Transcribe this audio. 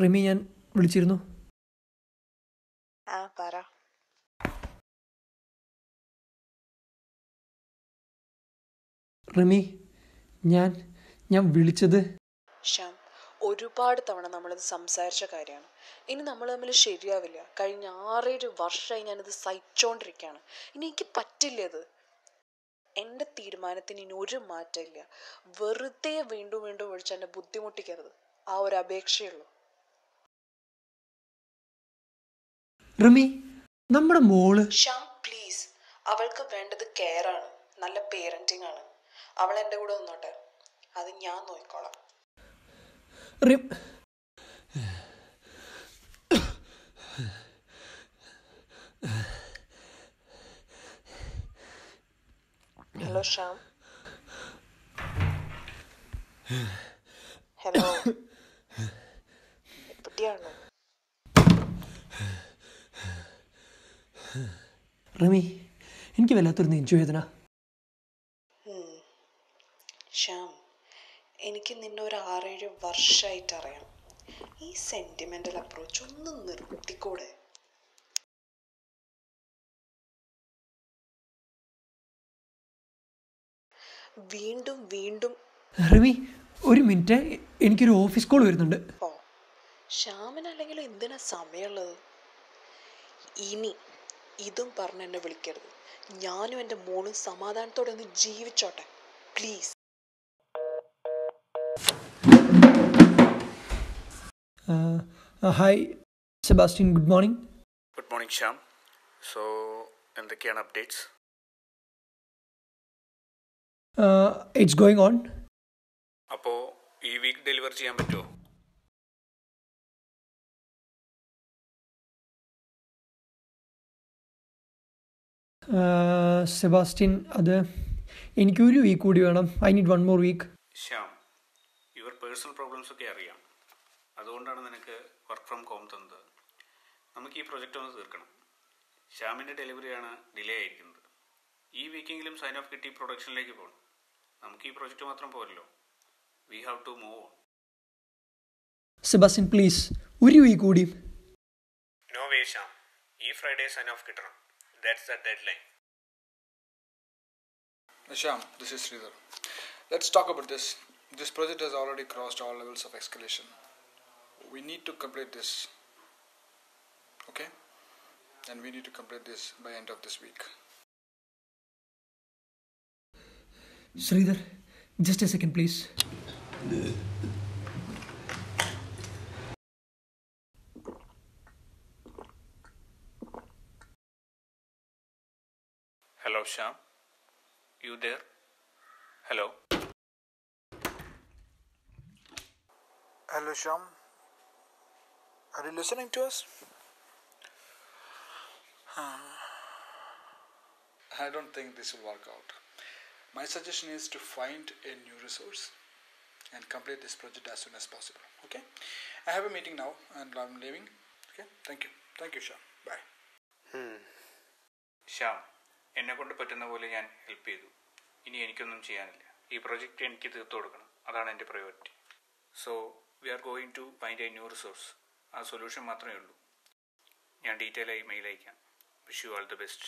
റിമി, ഞാൻ വിളിച്ചിരുന്നു. പറ. റിമി, ഞാൻ വിളിച്ചത്. ശ്യാം, ഒരുപാട് തവണ നമ്മളിത് സംസാരിച്ച കാര്യമാണ്. ഇനി നമ്മൾ തമ്മിൽ ശരിയാവില്ല. കഴിഞ്ഞ 6-7 വർഷമായി ഞാനിത് സഹിച്ചോണ്ടിരിക്കുകയാണ്. ഇനി എനിക്ക് പറ്റില്ല ഇത്. എൻ്റെ തീരുമാനത്തിന് ഇനി ഒരു മാറ്റമില്ല. വെറുതെ വീണ്ടും വീണ്ടും വിളിച്ച് എന്നെ ബുദ്ധിമുട്ടിക്കരുത്. ആ ഒരു അപേക്ഷയുള്ളൂ. റിമി, നമ്മുടെ മോള്. ശ്യാം പ്ലീസ്, അവൾക്ക് വേണ്ടത് കെയറാണ്, നല്ല പേരൻറ്റിങ് ആണ്. അവൾ എൻ്റെ കൂടെ വന്നോട്ടെ, അത് ഞാൻ നോക്കിക്കോളാം. ഹലോ ശ്യാം. ഹലോ, എവിടെയാണോ? റിമി, എനിക്ക് വല്ലാത്തൊരു നെഞ്ചുവേദന. ശ്യാം, എനിക്ക് നിന്നെ ഒരു 6-7 വർഷമായിട്ട് അറിയാം. ഈ സെന്റിമെന്റൽ അപ്രോച്ച് ഒന്ന് നിർത്തിക്കൂടെ? വീണ്ടും വീണ്ടും. റിമി, ഒരു മിനിറ്റ്, എനിക്കൊരു ഓഫീസ് കോൾ വരുന്നുണ്ട്. ഓ, ശ്യാമിനല്ലെങ്കിലും എന്തിനാ സമയമുള്ളത്? ഇനി ഇതും പറഞ്ഞ് എന്നെ വിളിക്കരുത്. ഞാനും എൻ്റെ മോളും സമാധാനത്തോടെ ഒന്ന് ജീവിച്ചോട്ടെ, please. Hi Sebastian, good morning. Good morning Shyam. So എന്തൊക്കെയാണ് അപ്ഡേറ്റ്സ്? It's going on. അപ്പോൾ ഈ വീക്ക് ഡെലിവർ ചെയ്യാൻ പറ്റുമോ? സെബാസ്റ്റ്യൻ, അത് എനിക്കൊരു വീക്ക് കൂടി വേണം. I need 1 more week. Shyam, your personal problems ഒക്കെ അറിയാം. അതുകൊണ്ടാണ് നിനക്ക് വർക്ക് ഫ്രം ഹോം തന്നത്. നമുക്ക് ഈ പ്രൊജക്റ്റ് ഒന്ന് തീർക്കണം. ശ്യാമിൻ്റെ ഡെലിവറിയാണ് ഡിലേ ആയിരിക്കുന്നത്. ഈ വീക്കെങ്കിലും സൈൻ ഓഫ് കിട്ടി പ്രൊഡക്ഷനിലേക്ക് പോകണം. നമുക്ക് ഈ പ്രൊജക്റ്റ് മാത്രം പോരല്ലോ. We have to move on. Sebastian please, ഒരു വീക്ക് കൂടി. നോ വേ ശ്യാം, ഈ ഫ്രൈഡേ സൈൻ ഓഫ് കിട്ടണം. That's the deadline. Shyam, this is Sridhar. Let's talk about this. This project has already crossed all levels of escalation. We need to complete this. Okay? And we need to complete this by end of this week. Sridhar, just a second please. Hello Shyam, you there? Hello. Hello Shyam, are you listening to us? I don't think this will work out. My suggestion is to find a new resource and complete this project as soon as possible. Okay? I have a meeting now and I'm leaving. Okay? Thank you Shyam. Bye. Shyam, എന്നെക്കൊണ്ട് പറ്റുന്ന പോലെ ഞാൻ help ചെയ്തു. ഇനി എനിക്കൊന്നും ചെയ്യാനില്ല. ഈ project എനിക്ക് തീർത്തു കൊടുക്കണം. അതാണ് എൻ്റെ priority. So we are going to find a new resource. ആ സൊല്യൂഷൻ മാത്രമേ ഉള്ളൂ. ഞാൻ ഡീറ്റെയിൽ ആയി മെയിൽ അയക്കാം. Wish you all the best.